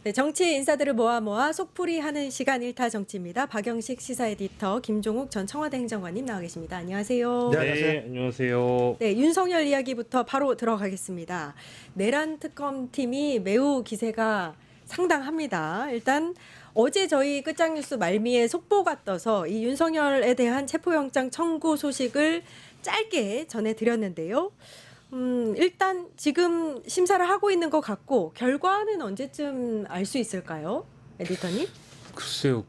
네, 정치 인사들을 모아 속풀이하는 시간 일타 정치입니다. 박영식 시사 에디터, 김종욱 전 청와대 행정관님 나와 계십니다. 안녕하세요. 네, 안녕하세요. 네, 안녕하세요. 네, 윤석열 이야기부터 바로 들어가겠습니다. 내란 특검 팀이 매우 기세가 상당합니다. 일단 어제 저희 끝장뉴스 말미에 속보가 떠서 이 윤석열에 대한 체포영장 청구 소식을 짧게 전해드렸는데요. 일단 지금 심사를 하고 있는 것 같고 결과는 언제쯤 알 수 있을까요, 에디터님? 글쎄요,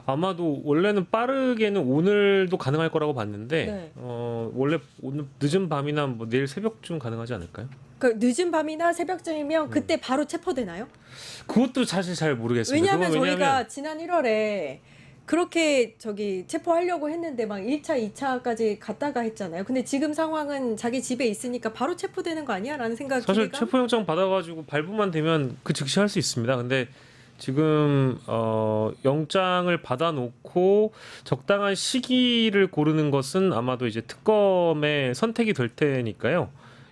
아마도 원래는 빠르게는 오늘도 가능할 거라고 봤는데, 네. 원래 오늘 늦은 밤이나 뭐 내일 새벽쯤 가능하지 않을까요? 그 늦은 밤이나 새벽쯤이면 그때 바로 체포되나요? 그것도 사실 잘 모르겠습니다. 왜냐하면 그건 저희가 지난 1월에 그렇게 체포하려고 했는데 막 1차, 2차까지 갔다가 했잖아요. 근데 지금 상황은 자기 집에 있으니까 바로 체포되는 거 아니야? 라는 생각이 사실 기대가? 체포영장 받아가지고 발부만 되면 그 즉시 할 수 있습니다. 근데 지금 영장을 받아놓고 적당한 시기를 고르는 것은 아마도 이제 특검의 선택이 될 테니까요.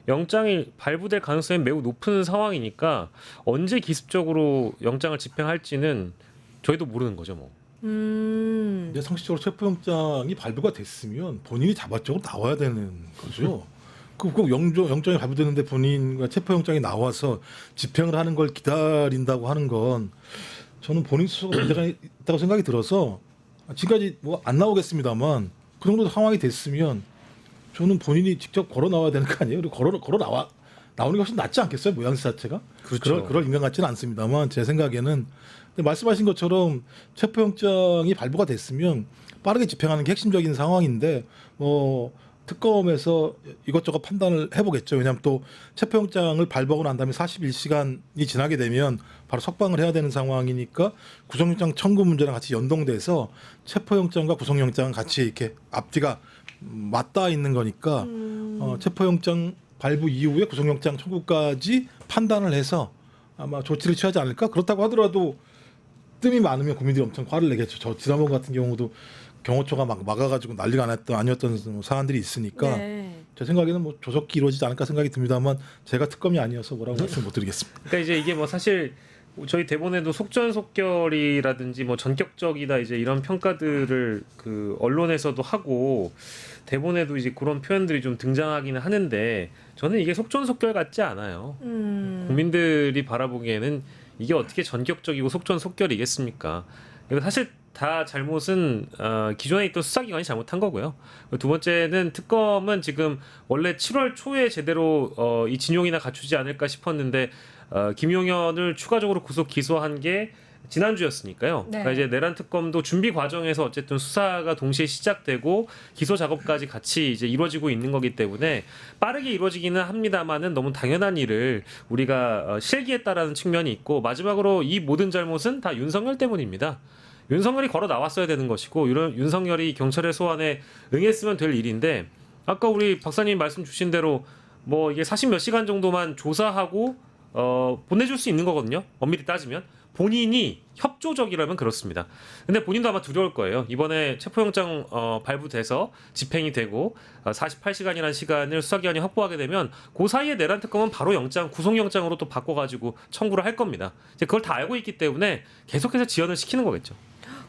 영장이 발부될 가능성이 매우 높은 상황이니까 언제 기습적으로 영장을 집행할지는 저희도 모르는 거죠, 뭐. 근데 상식적으로 체포영장이 발부가 됐으면 본인이 자발적으로 나와야 되는 거죠. 꼭 영장이 발부되는데 본인과 체포영장이 나와서 집행을 하는 걸 기다린다고 하는 건 저는 본인 스스로가 문제가 있다고 생각이 들어서 지금까지 뭐 안 나오겠습니다만 그 정도 상황이 됐으면 저는 본인이 직접 걸어 나와야 되는 거 아니에요? 그리고 걸어 나오는 게 훨씬 낫지 않겠어요? 모양새 자체가? 그렇죠. 그럴 인간 같지는 않습니다만 제 생각에는 근데 말씀하신 것처럼 체포영장이 발부가 됐으면 빠르게 집행하는 게 핵심적인 상황인데 뭐 특검에서 이것저것 판단을 해보겠죠. 왜냐하면 또 체포영장을 발부하고 난 다음에 41시간이 지나게 되면 바로 석방을 해야 되는 상황이니까 구속영장 청구 문제랑 같이 연동돼서 체포영장과 구속영장은 같이 이렇게 앞뒤가 맞닿아 있는 거니까 체포영장 발부 이후에 구속영장 청구까지 판단을 해서 아마 조치를 취하지 않을까? 그렇다고 하더라도 뜸이 많으면 국민들이 엄청 화를 내겠죠. 저 지난번 같은 경우도 경호처가 막 막아가지고 난리가 아니었던 사안들이 있으니까 네. 제 생각에는 뭐 조속히 이루어지지 않을까 생각이 듭니다만 제가 특검이 아니어서 뭐라고 말씀 못 드리겠습니다. 그러니까 이제 이게 뭐 사실 저희 대본에도 속전속결이라든지 뭐 전격적이다 이제 이런 평가들을 그 언론에서도 하고 대본에도 이제 그런 표현들이 좀 등장하기는 하는데 저는 이게 속전속결 같지 않아요. 국민들이 바라보기에는 이게 어떻게 전격적이고 속전속결이겠습니까? 이거 사실 다 잘못은 기존에 있던 수사기관이 잘못한 거고요. 두 번째는 특검은 지금 원래 7월 초에 제대로 이 진용이나 갖추지 않을까 싶었는데 김용현을 추가적으로 구속 기소한 게 지난주였으니까요. 네. 그러니까 이제 내란 특검도 준비 과정에서 어쨌든 수사가 동시에 시작되고 기소 작업까지 같이 이제 이루어지고 있는 거기 때문에 빠르게 이루어지기는 합니다만은 너무 당연한 일을 우리가 실기했다라는 측면이 있고 마지막으로 이 모든 잘못은 다 윤석열 때문입니다. 윤석열이 걸어 나왔어야 되는 것이고 윤석열이 경찰의 소환에 응했으면 될 일인데 아까 우리 박사님 말씀 주신 대로 뭐 이게 40몇 시간 정도만 조사하고 보내줄 수 있는 거거든요. 엄밀히 따지면 본인이 협조적이라면 그렇습니다. 근데 본인도 아마 두려울 거예요. 이번에 체포영장 발부돼서 집행이 되고 48시간이라는 시간을 수사기관이 확보하게 되면 그 사이에 내란 특검은 바로 구속영장으로 또 바꿔가지고 청구를 할 겁니다. 이제 그걸 다 알고 있기 때문에 계속해서 지연을 시키는 거겠죠.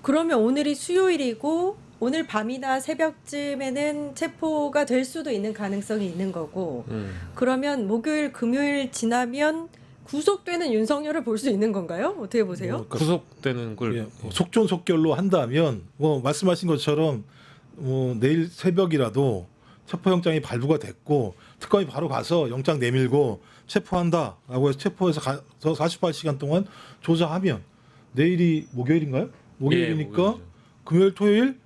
그러면 오늘이 수요일이고 오늘 밤이나 새벽쯤에는 체포가 될 수도 있는 가능성이 있는 거고 그러면 목요일, 금요일 지나면 구속되는 윤석열을 볼 수 있는 건가요? 어떻게 보세요? 그러니까 구속되는 걸 뭐 속전속결로 한다면 뭐 말씀하신 것처럼 뭐 내일 새벽이라도 체포영장이 발부가 됐고 특검이 바로 가서 영장 내밀고 체포한다라고 해서 체포해서 가서 48시간 동안 조사하면 내일이 목요일인가요? 목요일이니까 목요일이죠. 금요일, 토요일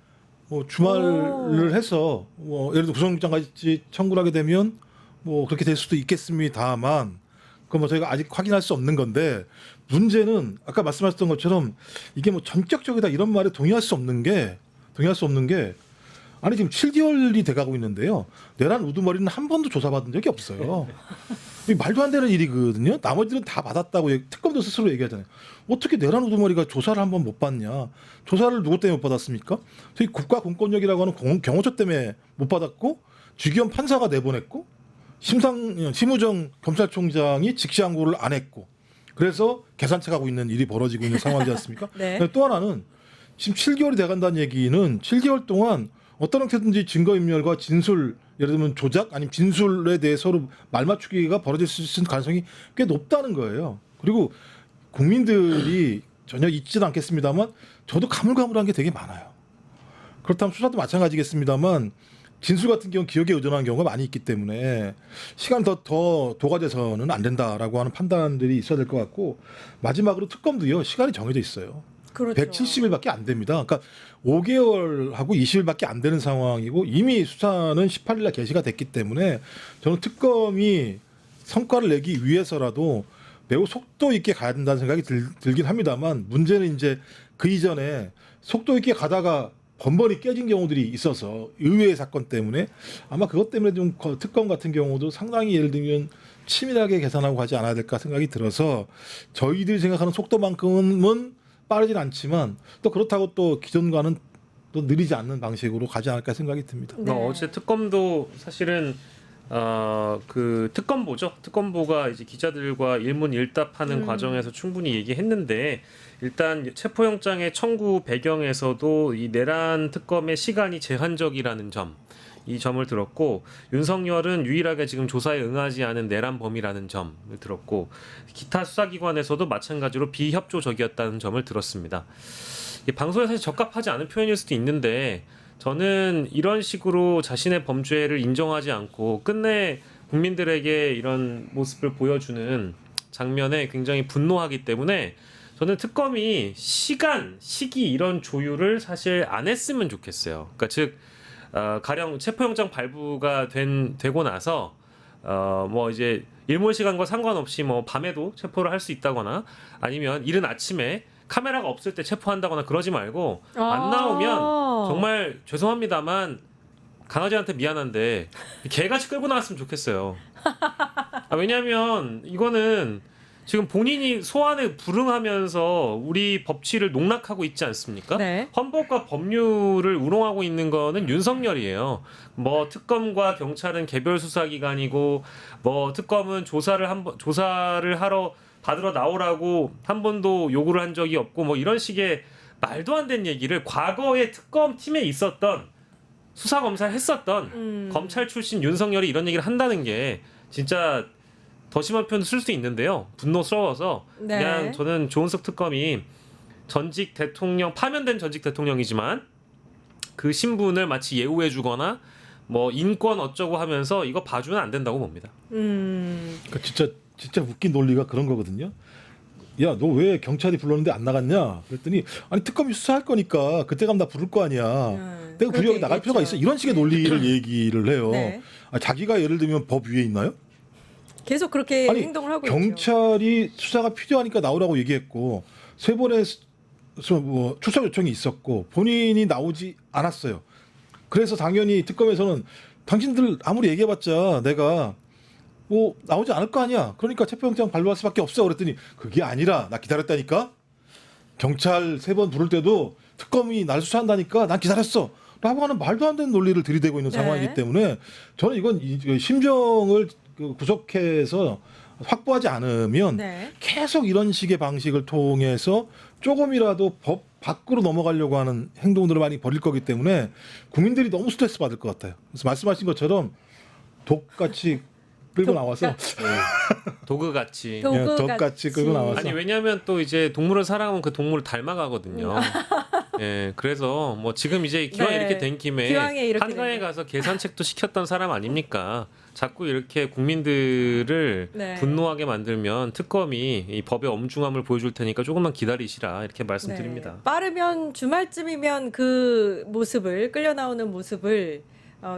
뭐 주말을 해서 뭐 예를 들어 구속영장까지 청구를 하게 되면 뭐 그렇게 될 수도 있겠습니다만 그건 뭐 저희가 아직 확인할 수 없는 건데 문제는 아까 말씀하셨던 것처럼 이게 뭐 전격적이다 이런 말에 동의할 수 없는 게 아니 지금 7개월이 돼가고 있는데요. 내란 우두머리는 한 번도 조사받은 적이 없어요. 이게 말도 안 되는 일이거든요. 나머지는 다 받았다고 특검도 스스로 얘기하잖아요. 어떻게 내란 우두머리가 조사를 한 번 못 받냐? 조사를 누구 때문에 못 받았습니까? 저희 국가공권력이라고 하는 경호처 때문에 못 받았고 주기현 판사가 내보냈고 심우정 검찰총장이 직시항고를 안 했고 그래서 계산책 하고 있는 일이 벌어지고 있는 상황이지 않습니까? 네. 또 하나는 지금 7개월이 돼간다는 얘기는 7개월 동안 어떤 형태든지 증거인멸과 진술, 예를 들면 조작 아니면 진술에 대해 서로 말맞추기가 벌어질 수 있는 가능성이 꽤 높다는 거예요. 그리고 국민들이 전혀 잊지도 않겠습니다만 저도 가물가물한 게 되게 많아요. 그렇다면 수사도 마찬가지겠습니다만 진술 같은 경우 기억에 의존하는 경우가 많이 있기 때문에 시간 더 도과돼서는 안 된다라고 하는 판단들이 있어야 될 것 같고, 마지막으로 특검도요 시간이 정해져 있어요. 그렇죠. 170일밖에 안 됩니다. 그러니까 5개월하고 20일밖에 안 되는 상황이고 이미 수사는 18일 날 개시가 됐기 때문에 저는 특검이 성과를 내기 위해서라도 매우 속도 있게 가야 된다는 생각이 들긴 합니다만, 문제는 이제 그 이전에 속도 있게 가다가 번번이 깨진 경우들이 있어서 의외의 사건 때문에 아마 그것 때문에 좀 특검 같은 경우도 상당히 예를 들면 치밀하게 계산하고 가지 않아야 될까 생각이 들어서, 저희들이 생각하는 속도만큼은 빠르진 않지만 또 그렇다고 또 기존과는 또 느리지 않는 방식으로 가지 않을까 생각이 듭니다. 네. 어제 특검도 사실은 그 특검보죠. 특검보가 이제 기자들과 일문일답하는 과정에서 충분히 얘기했는데, 일단 체포영장의 청구 배경에서도 이 내란 특검의 시간이 제한적이라는 점, 이 점을 들었고, 윤석열은 유일하게 지금 조사에 응하지 않은 내란 범이라는 점을 들었고, 기타 수사기관에서도 마찬가지로 비협조적이었다는 점을 들었습니다. 이 방송에 사실 적합하지 않은 표현일 수도 있는데, 저는 이런 식으로 자신의 범죄를 인정하지 않고 끝내 국민들에게 이런 모습을 보여주는 장면에 굉장히 분노하기 때문에 저는 특검이 시간, 시기 이런 조율을 사실 안 했으면 좋겠어요. 그러니까 즉 가령 체포영장 발부가 되고 나서 뭐 이제 일몰 시간과 상관없이 뭐 밤에도 체포를 할 수 있다거나, 아니면 이른 아침에 카메라가 없을 때 체포한다거나 그러지 말고, 안 나오면 정말 죄송합니다만 강아지한테 미안한데 개같이 끌고 나왔으면 좋겠어요. 왜냐하면 이거는 지금 본인이 소환에 불응하면서 우리 법치를 농락하고 있지 않습니까? 네. 헌법과 법률을 우롱하고 있는 거는 윤석열이에요. 뭐 특검과 경찰은 개별 수사기관이고, 뭐 특검은 조사를 하러 받으러 나오라고 한 번도 요구를 한 적이 없고, 뭐 이런 식의 말도 안 되는 얘기를 과거에 특검팀에 있었던 수사검사를 했었던 검찰 출신 윤석열이 이런 얘기를 한다는 게 진짜 더 심한 표현을 쓸 수 있는데요. 분노스러워서 네. 그냥 저는 조은석 특검이 전직 대통령, 파면된 전직 대통령이지만 그 신분을 마치 예우해주거나 뭐 인권 어쩌고 하면서 이거 봐주면 안 된다고 봅니다. 그러니까 진짜 웃긴 논리가 그런 거거든요. 야, 너 왜 경찰이 불렀는데 안 나갔냐? 그랬더니 아니 특검이 수사할 거니까 그때 가면 나 부를 거 아니야. 내가 그렇게 구력이 나갈 얘기했죠. 필요가 있어. 이런 식의 논리를 얘기를 해요. 네. 자기가 예를 들면 법 위에 있나요? 계속 그렇게 아니, 행동을 하고 있죠. 경찰이 수사가 필요하니까 나오라고 얘기했고, 세 번의 뭐 출석 요청이 있었고 본인이 나오지 않았어요. 그래서 당연히 특검에서는 당신들 아무리 얘기해봤자 내가 뭐 나오지 않을 거 아니야. 그러니까 체포영장 발부할 수밖에 없어. 그랬더니 그게 아니라 나 기다렸다니까. 경찰 3번 부를 때도 특검이 날 수사한다니까 난 기다렸어. 라고 하는 말도 안 되는 논리를 들이대고 있는 네. 상황이기 때문에 저는 이건 심정을 구속해서 확보하지 않으면 네. 계속 이런 식의 방식을 통해서 조금이라도 법 밖으로 넘어가려고 하는 행동들을 많이 벌일 거기 때문에 국민들이 너무 스트레스 받을 것 같아요. 그래서 말씀하신 것처럼 독같이 끌고 나와서 도그같이. 독같이 끌고 나와서 아니 왜냐하면 또 이제 동물을 사랑하면 그 동물을 닮아가거든요. 예, 그래서 뭐 지금 이제 기왕 네. 이렇게 된 김에 기왕에 이렇게 한강에 된 거. 가서 계산책도 시켰던 사람 아닙니까? 자꾸 이렇게 국민들을 네. 분노하게 만들면 특검이 이 법의 엄중함을 보여줄 테니까 조금만 기다리시라 이렇게 말씀드립니다. 네. 빠르면 주말쯤이면 그 모습을 끌려 나오는 모습을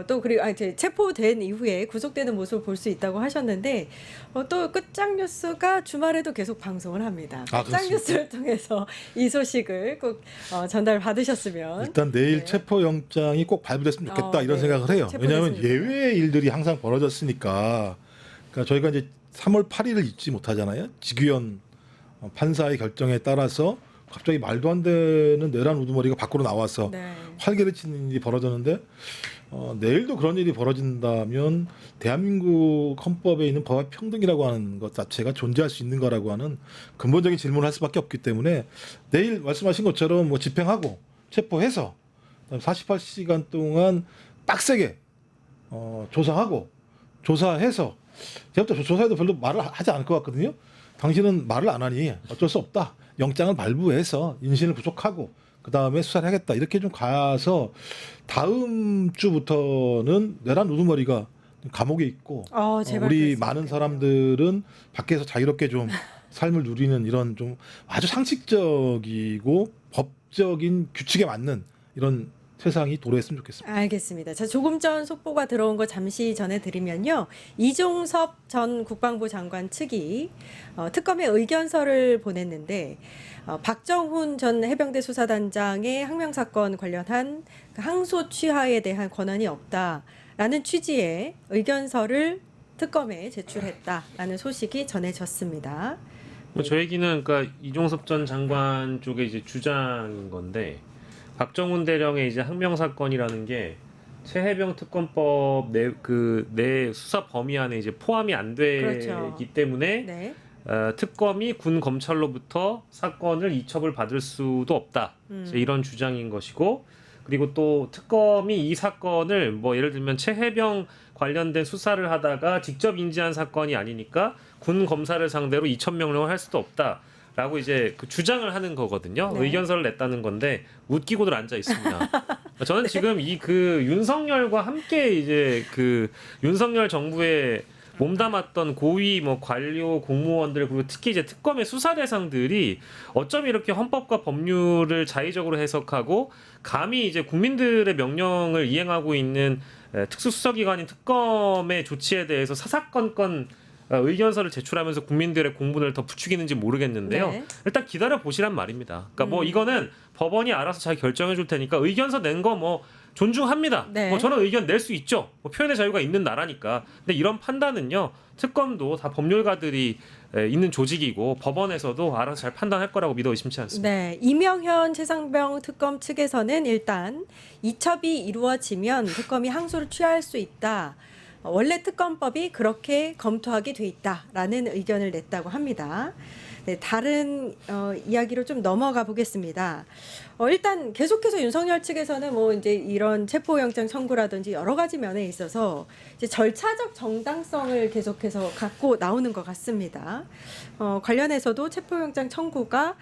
또 그리고 이제 체포된 이후에 구속되는 모습을 볼 수 있다고 하셨는데 또 끝장 뉴스가 주말에도 계속 방송을 합니다. 끝장 그렇습니다. 뉴스를 통해서 이 소식을 꼭 전달 받으셨으면 일단 내일 네. 체포영장이 꼭 발부됐으면 좋겠다 이런 네. 생각을 해요. 왜냐하면 체포됐으면 예외의 일들이 항상 벌어졌으니까. 그러니까 저희가 이제 3월 8일을 잊지 못하잖아요. 지규현 판사의 결정에 따라서 갑자기 말도 안 되는 내란 우두머리가 밖으로 나와서 네. 활개를 치는 일이 벌어졌는데 내일도 그런 일이 벌어진다면 대한민국 헌법에 있는 법의 평등이라고 하는 것 자체가 존재할 수 있는 거라고 하는 근본적인 질문을 할 수밖에 없기 때문에 내일 말씀하신 것처럼 뭐 집행하고 체포해서 48시간 동안 빡세게 조사하고 조사해서 제가 또 조사해도 별로 말을 하지 않을 것 같거든요. 당신은 말을 안 하니 어쩔 수 없다. 영장을 발부해서 인신을 부족하고 그 다음에 수사를 하겠다. 이렇게 좀 가서 다음 주부터는 내란 우두머리가 감옥에 있고 제발 우리 그랬으면 많은 좋겠네요. 사람들은 밖에서 자유롭게 좀 삶을 누리는 이런 좀 아주 상식적이고 법적인 규칙에 맞는 이런 세상이 도래했으면 좋겠습니다. 알겠습니다. 자, 조금 전 속보가 들어온 거 잠시 전해드리면요. 이종섭 전 국방부 장관 측이 특검에 의견서를 보냈는데 박정훈 전 해병대 수사단장의 항명 사건 관련한 그 항소 취하에 대한 권한이 없다라는 취지의 의견서를 특검에 제출했다라는 소식이 전해졌습니다. 뭐 저 얘기는 그러니까 이종섭 전 장관 쪽의 이제 주장인 건데 박정훈 대령의 이제 항명 사건이라는 게 최해병 특검법 내 수사 범위 안에 이제 포함이 안 되기 그렇죠. 때문에 네. 특검이 군 검찰로부터 사건을 이첩을 받을 수도 없다. 이제 이런 주장인 것이고 그리고 또 특검이 이 사건을 뭐 예를 들면 최해병 관련된 수사를 하다가 직접 인지한 사건이 아니니까 군 검사를 상대로 이첩 명령을 할 수도 없다. 라고 이제 그 주장을 하는 거거든요. 네. 의견서를 냈다는 건데 웃기고들 앉아 있습니다. 저는 지금 이 그 윤석열과 함께 이제 그 윤석열 정부에 몸담았던 고위 뭐 관료 공무원들 그리고 특히 이제 특검의 수사 대상들이 어쩜 이렇게 헌법과 법률을 자의적으로 해석하고 감히 이제 국민들의 명령을 이행하고 있는 특수수사기관인 특검의 조치에 대해서 사사건건 의견서를 제출하면서 국민들의 공분을 더 부추기는지 모르겠는데요. 네. 일단 기다려 보시란 말입니다. 그러니까 뭐 이거는 법원이 알아서 잘 결정해 줄 테니까 의견서 낸 거 뭐 존중합니다. 네. 뭐 저는 의견 낼 수 있죠. 뭐 표현의 자유가 있는 나라니까. 근데 이런 판단은요. 특검도 다 법률가들이 있는 조직이고 법원에서도 알아서 잘 판단할 거라고 믿어 의심치 않습니다. 네, 이명현 최상병 특검 측에서는 일단 이첩이 이루어지면 특검이 항소를 취할 수 있다. 원래 특검법이 그렇게 검토하게 돼 있다라는 의견을 냈다고 합니다. 네, 다른 이야기로 좀 넘어가 보겠습니다. 일단 계속해서 윤석열 측에서는 뭐 이제 이런 체포영장 청구라든지 여러 가지 면에 있어서 이제 절차적 정당성을 계속해서 갖고 나오는 것 같습니다. 관련해서도 체포영장 청구가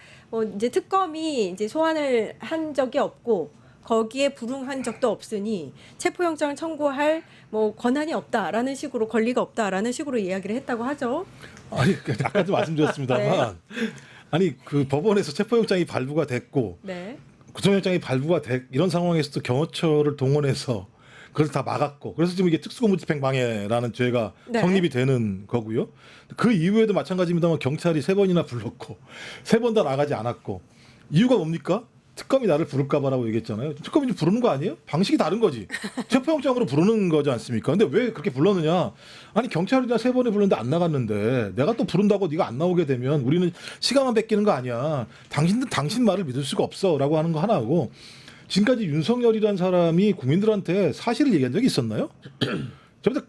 이제 특검이 이제 소환을 한 적이 없고 거기에 불응한 적도 없으니 체포영장을 청구할 뭐 권한이 없다라는 식으로 권리가 없다라는 식으로 이야기를 했다고 하죠. 아니 아까도 말씀드렸습니다만 아니 그 법원에서 체포영장이 발부가 됐고 네. 구속영장이 발부가 이런 상황에서도 경호처를 동원해서 그걸 다 막았고 그래서 지금 이게 특수공무집행방해라는 죄가 네. 성립이 되는 거고요. 그 이후에도 마찬가지입니다만 경찰이 3번이나 불렀고 3번 다 나가지 않았고 이유가 뭡니까? 특검이 나를 부를까봐라고 얘기했잖아요. 특검이 좀 부르는 거 아니에요? 방식이 다른 거지. 체포영장으로 부르는 거지 않습니까? 근데 왜 그렇게 불렀느냐? 아니 경찰이나 3번에 불렀는데 안 나갔는데 내가 또 부른다고 네가 안 나오게 되면 우리는 시간만 뺏기는 거 아니야. 당신들 당신 말을 믿을 수가 없어라고 하는 거 하나하고 지금까지 윤석열이라는 사람이 국민들한테 사실을 얘기한 적이 있었나요? 저부터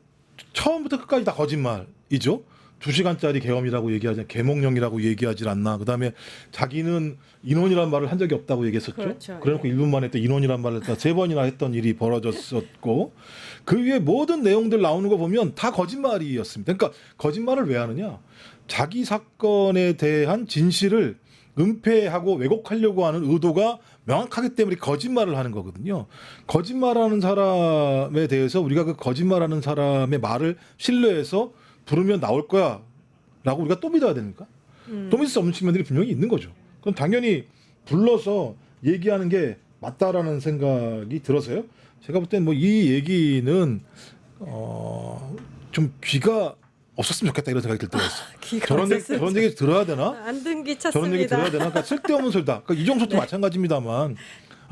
처음부터 끝까지 다 거짓말이죠. 2시간짜리 계엄이라고 얘기하지 계몽령이라고 얘기하지 않나. 그다음에 자기는 인원이란 말을 한 적이 없다고 얘기했었죠. 그렇죠. 그래놓고 1분 만에 또 인원이란 말을 3번이나 했던 일이 벌어졌었고 그 위에 모든 내용들 나오는 거 보면 다 거짓말이었습니다. 그러니까 거짓말을 왜 하느냐. 자기 사건에 대한 진실을 은폐하고 왜곡하려고 하는 의도가 명확하기 때문에 거짓말을 하는 거거든요. 거짓말하는 사람에 대해서 우리가 그 거짓말하는 사람의 말을 신뢰해서 부르면 나올 거야 라고 우리가 또 믿어야 됩니까? 또 믿을 수 없는 측면들이 분명히 있는 거죠. 그럼 당연히 불러서 얘기하는 게 맞다라는 생각이 들어서요. 제가 볼 땐 뭐 이 얘기는 좀 귀가 없었으면 좋겠다 이런 생각이 들 때가 있어요. 저런 얘기 들어야 되나? 안 듣기 찼습니다. 저런 얘기 들어야 되나? 그러니까 쓸데없는 소리다. 그러니까 이종섭도 마찬가지입니다만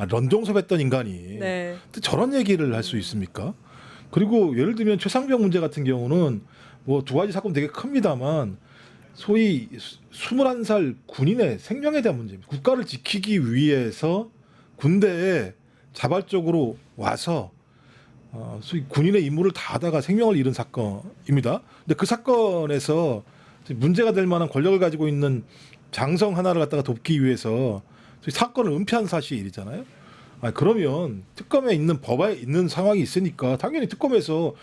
런종섭했던 인간이 네. 저런 얘기를 할 수 있습니까? 그리고 예를 들면 최상병 문제 같은 경우는 뭐 2가지 사건 되게 큽니다만 소위 21살 군인의 생명에 대한 문제입니다. 국가를 지키기 위해서 군대에 자발적으로 와서 소위 군인의 임무를 다하다가 생명을 잃은 사건입니다. 근데 그 사건에서 문제가 될 만한 권력을 가지고 있는 장성 하나를 갖다가 돕기 위해서 소위 사건을 은폐한 사실이잖아요. 그러면 특검에 있는 법에 있는 상황이 있으니까 당연히 특검에서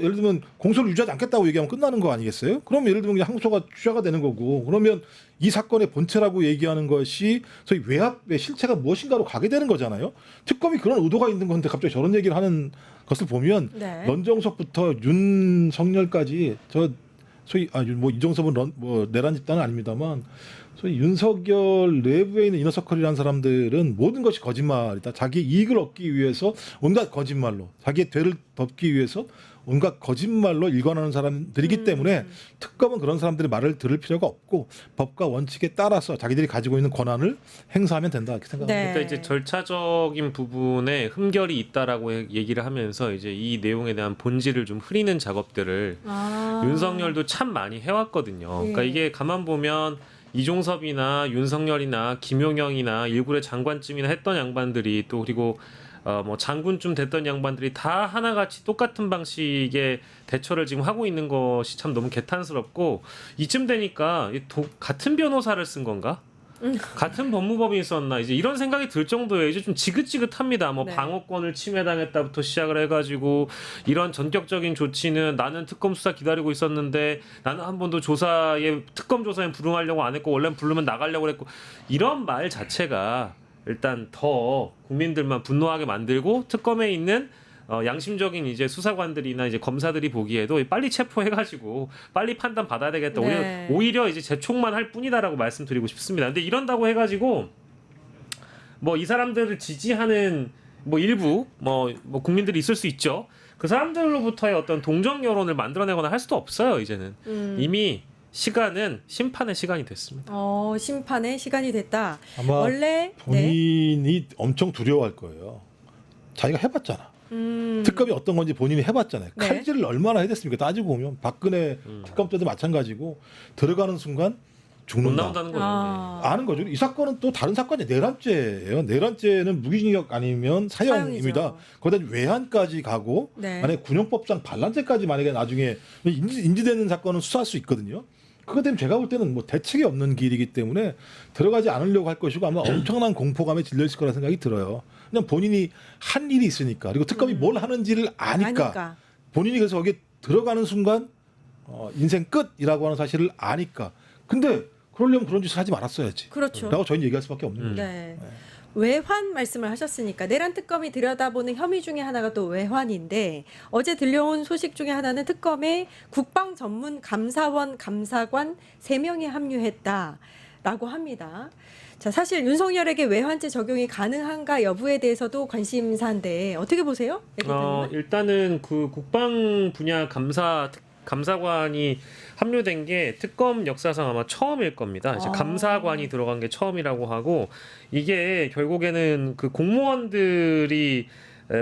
예를 들면 공소를 유지하지 않겠다고 얘기하면 끝나는 거 아니겠어요? 그럼 예를 들면 그냥 항소가 취하가 되는 거고, 그러면 이 사건의 본체라고 얘기하는 것이 소위 외압의 실체가 무엇인가로 가게 되는 거잖아요. 특검이 그런 의도가 있는 건데 갑자기 저런 얘기를 하는 것을 보면 네. 런정석부터 윤석열까지 저 소위 뭐 이종섭은 내란 집단은 아닙니다만 소위 윤석열 내부에 있는 이너서클이라는 사람들은 모든 것이 거짓말이다. 자기 이익을 얻기 위해서 온갖 거짓말로, 자기의 죄를 덮기 위해서 온갖 거짓말로 일관하는 사람들이기 때문에 특검은 그런 사람들의 말을 들을 필요가 없고 법과 원칙에 따라서 자기들이 가지고 있는 권한을 행사하면 된다 이렇게 생각합니다. 네. 그러니까 이제 절차적인 부분에 흠결이 있다라고 얘기를 하면서 이제 이 내용에 대한 본질을 좀 흐리는 작업들을 윤석열도 참 많이 해왔거든요. 그러니까 예. 이게 가만 보면 이종섭이나 윤석열이나 김용영이나 일굴의 장관쯤이나 했던 양반들이 또 그리고 뭐 장군쯤 됐던 양반들이 다 하나같이 똑같은 방식의 대처를 지금 하고 있는 것이 참 너무 개탄스럽고, 이쯤 되니까 같은 변호사를 쓴 건가? 같은 법무법인이 썼나? 이제 이런 생각이 들 정도예요. 이제 좀 지긋지긋합니다. 뭐 네. 방어권을 침해당했다부터 시작을 해가지고 이런 전격적인 조치는 나는 특검 수사 기다리고 있었는데 나는 한 번도 특검 조사에 불응하려고 안 했고 원래는 부르면 나가려고 그랬고, 이런 말 자체가 일단 더 국민들만 분노하게 만들고 특검에 있는 양심적인 이제 수사관들이나 이제 검사들이 보기에도 빨리 체포해가지고 빨리 판단 받아야 되겠다. 네. 오히려 이제 재촉만 할 뿐이다라고 말씀드리고 싶습니다. 근데 이런다고 해가지고 뭐 이 사람들을 지지하는 뭐 일부 뭐 국민들이 있을 수 있죠. 그 사람들로부터의 어떤 동정 여론을 만들어내거나 할 수도 없어요. 이제는 이미 시간은 심판의 시간이 됐습니다. 심판의 시간이 됐다. 아마 원래 본인이 엄청 두려워할 거예요. 자기가 해봤잖아. 특검이 어떤 건지 본인이 해봤잖아요. 네. 칼질을 얼마나 해야 됐습니까? 따지고 보면 박근혜 특검 때도 마찬가지고 들어가는 순간 못 죽는다. 나온다는 거죠. 아는 거죠. 이 사건은 또 다른 사건이 내란죄예요. 내란죄는 무기징역 아니면 사형입니다. 사형이죠. 거기다 외환까지 가고 네. 만약에 군용법상 반란죄까지 만약에 나중에 인지되는 사건은 수사할 수 있거든요. 그것 때문에 제가 볼 때는 뭐 대책이 없는 길이기 때문에 들어가지 않으려고 할 것이고 아마 엄청난 공포감에 질려 있을 거라 생각이 들어요. 그냥 본인이 한 일이 있으니까, 그리고 특검이 뭘 하는지를 아니까. 본인이 그래서 거기에 들어가는 순간 인생 끝이라고 하는 사실을 아니까. 근데 그러려면 그런 짓을 하지 말았어야지. 그렇죠. 라고 저희는 얘기할 수밖에 없는 거죠. 네. 외환 말씀을 하셨으니까 내란 특검이 들여다보는 혐의 중에 하나가 또 외환인데, 어제 들려온 소식 중에 하나는 특검에 국방 전문 감사원 감사관 3명이 합류했다라고 합니다. 자, 사실 윤석열에게 외환죄 적용이 가능한가 여부에 대해서도 관심사인데 어떻게 보세요? 일단은 그 국방 분야 감사관이 합류된 게 특검 역사상 아마 처음일 겁니다. 이제 감사관이 들어간 게 처음이라고 하고, 이게 결국에는 그 공무원들이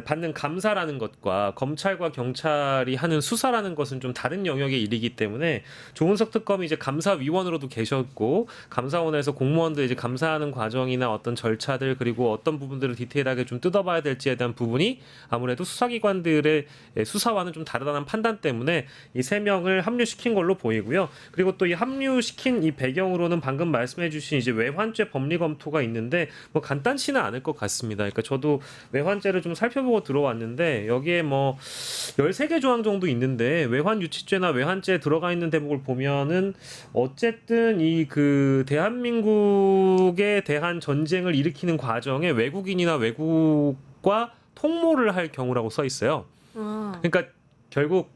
받는 감사라는 것과 검찰과 경찰이 하는 수사라는 것은 좀 다른 영역의 일이기 때문에 조은석 특검이 이제 감사위원으로도 계셨고, 감사원에서 공무원들 이제 감사하는 과정이나 어떤 절차들 그리고 어떤 부분들을 디테일하게 좀 뜯어봐야 될지에 대한 부분이 아무래도 수사기관들의 수사와는 좀 다르다는 판단 때문에 이 3명을 합류시킨 걸로 보이고요. 그리고 또 이 합류시킨 이 배경으로는 방금 말씀해주신 이제 외환죄 법리 검토가 있는데 뭐 간단치는 않을 것 같습니다. 그러니까 저도 외환죄를 좀 살펴보고 들어왔는데 여기에 뭐 13개 조항 정도 있는데 외환 유치죄나 외환죄에 들어가 있는 대목을 보면은 어쨌든 이 그 대한민국에 대한 전쟁을 일으키는 과정에 외국인이나 외국과 통모를 할 경우라고 써 있어요. 그러니까 결국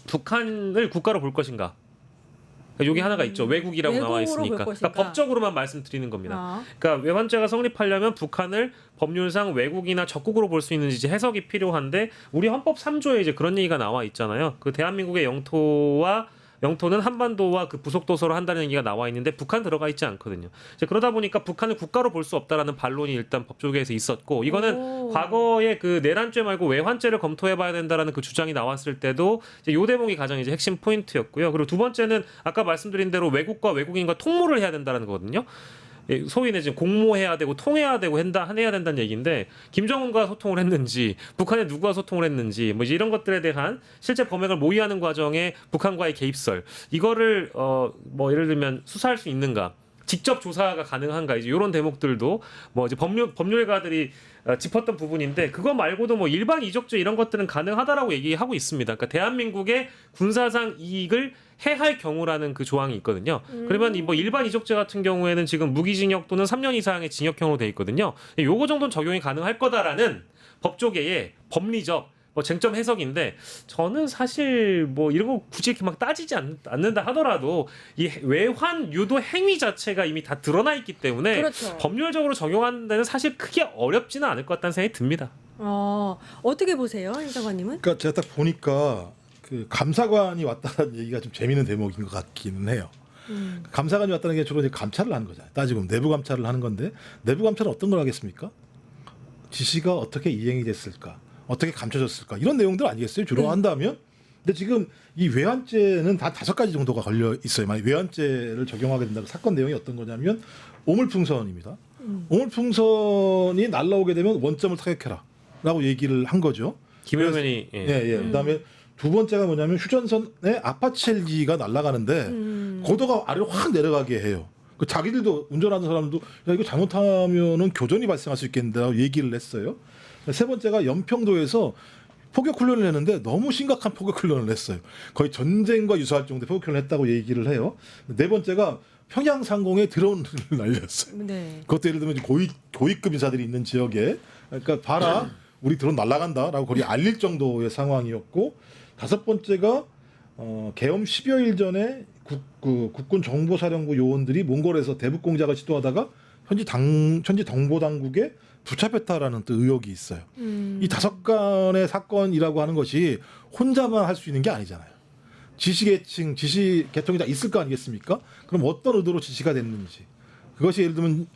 북한을 국가로 볼 것인가? 여기 하나가 있죠. 외국이라고 나와 있으니까. 그러니까 법적으로만 말씀드리는 겁니다. 그러니까 외환죄가 성립하려면 북한을 법률상 외국이나 적국으로 볼 수 있는지 해석이 필요한데, 우리 헌법 3조에 이제 그런 얘기가 나와 있잖아요. 그 대한민국의 영토는 한반도와 그 부속도서로 한다는 얘기가 나와 있는데 북한 들어가 있지 않거든요. 이제 그러다 보니까 북한을 국가로 볼 수 없다라는 반론이 일단 법조계에서 있었고, 이거는 과거에 그 내란죄 말고 외환죄를 검토해봐야 된다라는 그 주장이 나왔을 때도 이제 요 대목이 가장 이제 핵심 포인트였고요. 그리고 두 번째는 아까 말씀드린 대로 외국과 외국인과 통모를 해야 된다는 거거든요. 소위 내지 공모해야 되고 통해야 되고 해야 된다는 얘기인데 김정은과 소통을 했는지 북한에 누구와 소통을 했는지 뭐 이제 이런 것들에 대한 실제 범행을 모의하는 과정에 북한과의 개입설 이거를 뭐 예를 들면 수사할 수 있는가 직접 조사가 가능한가 이제 이런 대목들도 뭐 이제 법률가들이 짚었던 부분인데 그거 말고도 뭐 일반 이적죄 이런 것들은 가능하다라고 얘기하고 있습니다. 그러니까 대한민국의 군사상 이익을 해할 경우라는 그 조항이 있거든요. 그러면 이 뭐 일반 이적죄 같은 경우에는 지금 무기징역 또는 3년 이상의 징역형으로 돼 있거든요. 요거 정도는 적용이 가능할 거다라는 법조계의 법리적 뭐 쟁점 해석인데 저는 사실 뭐 이런 거 굳이 이렇게 막 따지지 않는다 하더라도 이 외환 유도 행위 자체가 이미 다 드러나 있기 때문에 그렇죠. 법률적으로 적용하는 데는 사실 크게 어렵지는 않을 것 같다는 생각이 듭니다. 어떻게 보세요, 임장관님은? 그러니까 제가 딱 보니까 그 감사관이 왔다는 얘기가 좀 재미있는 대목인 것 같기는 해요. 감사관이 왔다는 게 주로 이제 감찰을 하는 거잖아요. 따지고 보면 내부 감찰을 하는 건데 내부 감찰은 어떤 걸 하겠습니까? 지시가 어떻게 이행이 됐을까? 어떻게 감춰졌을까? 이런 내용들 아니겠어요? 주로 한다면. 근데 지금 이 외환죄는 다 5가지 정도가 걸려 있어요. 만약 외환죄를 적용하게 된다면 사건 내용이 어떤 거냐면 오물풍선입니다. 오물풍선이 날라오게 되면 원점을 타격해라라고 얘기를 한 거죠. 김영현이 그다음에 두 번째가 뭐냐면 휴전선에 아파치 헬기가 날아가는데 고도가 아래로 확 내려가게 해요. 그 자기들도 운전하는 사람도 야 이거 잘못하면은 교전이 발생할 수 있겠는데라고 얘기를 했어요. 세 번째가 연평도에서 포격 훈련을 했는데 너무 심각한 포격 훈련을 했어요. 거의 전쟁과 유사할 정도의 포격 훈련을 했다고 얘기를 해요. 네 번째가 평양 상공에 드론을 날렸어요. 네. 그것도 예를 들면 고위급 인사들이 있는 지역에 그러니까 봐라 우리 드론 날아간다라고 거의 알릴 정도의 상황이었고 다섯 번째가 계엄 10여일 전에 국군 정보사령부 요원들이 몽골에서 대북 공작을 시도하다가 현지 정보당국에 붙잡혔다라는 또 의혹이 있어요. 이 5건의 사건이라고 하는 것이 혼자만 할 수 있는 게 아니잖아요. 지시계층, 지시 계통이 다 있을 거 아니겠습니까? 그럼 어떤 의도로 지시가 됐는지 그것이 예를 들면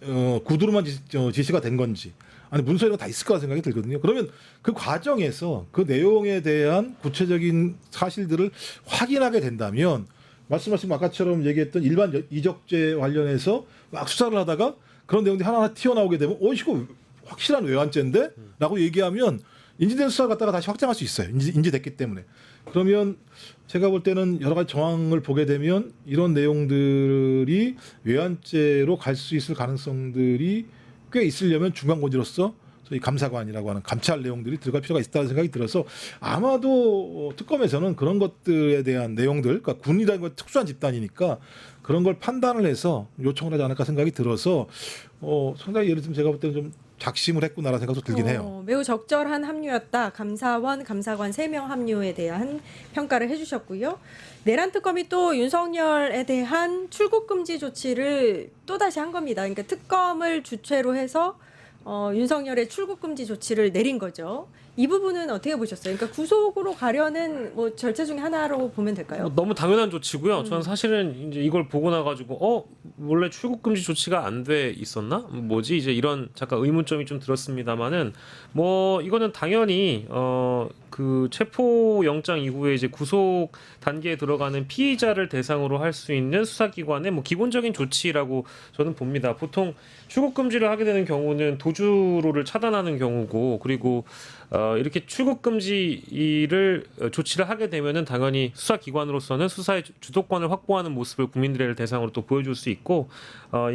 구두로만 지시가 된 건지 아니 문서가 다 있을 거라 생각이 들거든요. 그러면 그 과정에서 그 내용에 대한 구체적인 사실들을 확인하게 된다면 말씀하신 아까처럼 얘기했던 일반 이적죄 관련해서 막 수사를 하다가 그런 내용들이 하나하나 튀어나오게 되면 이거 확실한 외환죄인데? 라고 얘기하면 인지된 수사를 갖다가 다시 확장할 수 있어요. 인지됐기 때문에. 그러면 제가 볼 때는 여러 가지 정황을 보게 되면 이런 내용들이 외환죄로 갈 수 있을 가능성들이 꽤 있으려면 중간고지로서 저희 감사관이라고 하는 감찰 내용들이 들어갈 필요가 있다는 생각이 들어서 아마도 특검에서는 그런 것들에 대한 내용들, 그러니까 군이라는 건 특수한 집단이니까 그런 걸 판단을 해서 요청을 하지 않을까 생각이 들어서 상당히 예를 들면 제가 볼 때는 좀 작심을 했구나라는 생각도 들긴 해요. 매우 적절한 합류였다. 감사원, 감사관 3명 합류에 대한 평가를 해주셨고요. 내란 특검이 또 윤석열에 대한 출국 금지 조치를 또 다시 한 겁니다. 그러니까 특검을 주체로 해서 윤석열의 출국 금지 조치를 내린 거죠. 이 부분은 어떻게 보셨어요? 그러니까 구속으로 가려는 뭐 절차 중에 하나로 보면 될까요? 너무 당연한 조치고요. 저는 사실은 이제 이걸 보고 나가지고 원래 출국 금지 조치가 안 돼 있었나? 뭐지? 이제 이런 잠깐 의문점이 좀 들었습니다만은 뭐 이거는 당연히 그 체포 영장 이후에 이제 구속 단계에 들어가는 피의자를 대상으로 할 수 있는 수사기관의 뭐 기본적인 조치라고 저는 봅니다. 보통 출국 금지를 하게 되는 경우는 도주로를 차단하는 경우고 그리고 이렇게 출국 금지를 조치를 하게 되면은 당연히 수사기관으로서는 수사의 주도권을 확보하는 모습을 국민들의 대상으로 또 보여줄 수 있고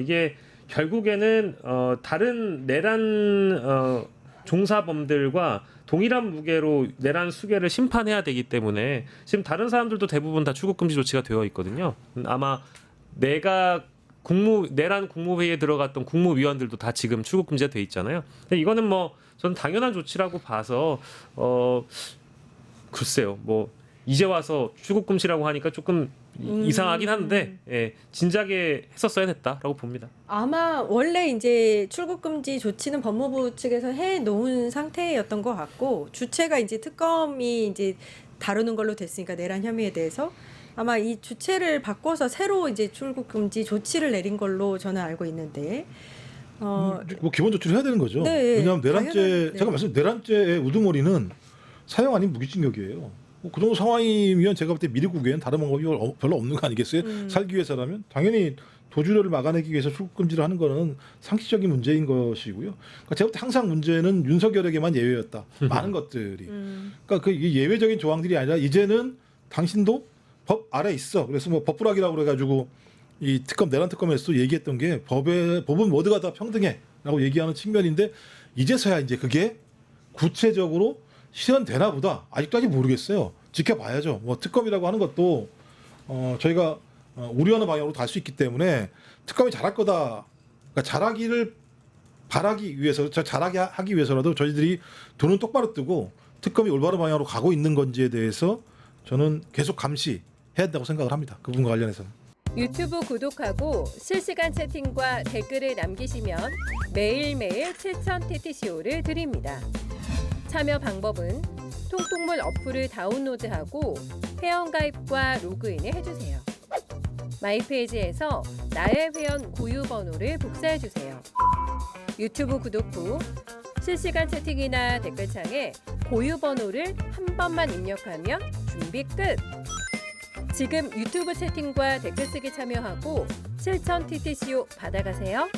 이게 결국에는 다른 내란 종사범들과 동일한 무게로 내란 수괴를 심판해야 되기 때문에 지금 다른 사람들도 대부분 다 출국 금지 조치가 되어 있거든요. 아마 내가 내란 국무회의에 들어갔던 국무위원들도 다 지금 출국 금지가 돼 있잖아요. 근데 이거는 뭐 저는 당연한 조치라고 봐서 글쎄요. 뭐 이제 와서 출국 금지라고 하니까 조금 이상하긴 한데 진작에 했었어야 됐다라고 봅니다. 아마 원래 이제 출국 금지 조치는 법무부 측에서 해 놓은 상태였던 것 같고 주체가 이제 특검이 이제 다루는 걸로 됐으니까 내란 혐의에 대해서 아마 이 주체를 바꿔서 새로 이제 출국 금지 조치를 내린 걸로 저는 알고 있는데 뭐 기본 조치를 해야 되는 거죠. 네, 왜냐하면 내란죄 당연한, 제가 말씀 내란죄의 우두머리는 사형 아닌 무기징역이에요. 그 정도 상황이면 제가 볼 때 미리국에는 다른 방법이 별로 없는 거 아니겠어요? 살기 위해서라면 당연히 도주료를 막아내기 위해서 출국 금지를 하는 거는 상식적인 문제인 것이고요. 그러니까 제가 볼 때 항상 문제는 윤석열에게만 예외였다. 많은 것들이. 그러니까 그 예외적인 조항들이 아니라 이제는 당신도 법 아래 있어. 그래서 뭐 법불학이라고 그래가지고 이 특검 내란 특검에서 얘기했던 게 법은 모두가 다 평등해라고 얘기하는 측면인데 이제서야 이제 그게 구체적으로 실현되나 보다. 아직까지 모르겠어요. 지켜봐야죠. 뭐 특검이라고 하는 것도 저희가 우려하는 방향으로 갈 수 있기 때문에 특검이 잘할 거다. 그러니까 잘하기를 바라기 위해서, 잘하게 하기 위해서라도 저희들이 눈은 똑바로 뜨고 특검이 올바른 방향으로 가고 있는 건지에 대해서 저는 계속 감시해야 된다고 생각을 합니다. 그 부분과 관련해서는. 유튜브 구독하고 실시간 채팅과 댓글을 남기시면 매일매일 7천 TTCO를 드립니다. 참여 방법은 통통물 어플을 다운로드하고 회원가입과 로그인을 해주세요. 마이페이지에서 나의 회원 고유 번호를 복사해주세요. 유튜브 구독 후 실시간 채팅이나 댓글창에 고유 번호를 한 번만 입력하면 준비 끝! 지금 유튜브 채팅과 댓글 쓰기 참여하고 실천 TTCO 받아가세요.